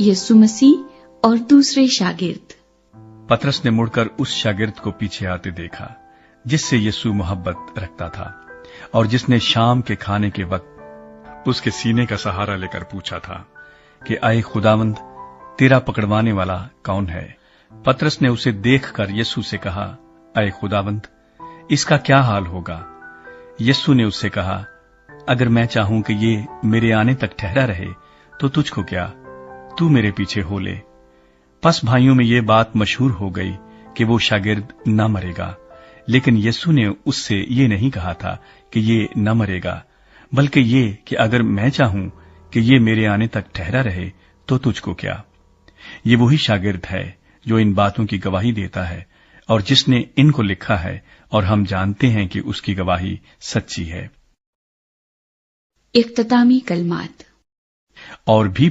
यीशु मसीह और दूसरे शागिर्द। पतरस ने मुड़कर उस शागिर्द को पीछे आते देखा जिससे यीशु मोहब्बत रखता था और जिसने शाम के खाने के वक्त उसके सीने का सहारा लेकर पूछा था कि ऐ खुदावंद, तेरा पकड़वाने वाला कौन है? पतरस ने उसे देखकर यीशु से कहा, ऐ खुदावंद, इसका क्या हाल होगा? यीशु ने उससे कहा, अगर मैं चाहूं कि ये मेरे आने तक ठहरा रहे तो तुझको क्या, तू मेरे पीछे हो ले। पस भाइयों में ये बात मशहूर हो गई कि वो शागिर्द न मरेगा, लेकिन यीशु ने उससे ये नहीं कहा था कि ये न मरेगा, बल्कि ये कि अगर मैं चाहूं कि ये मेरे आने तक ठहरा रहे तो तुझको क्या। ये वही शागिर्द है जो इन बातों की गवाही देता है और जिसने इनको लिखा है, और हम जानते हैं कि उसकी गवाही सच्ची है। इख्तितामी कलमात। और भी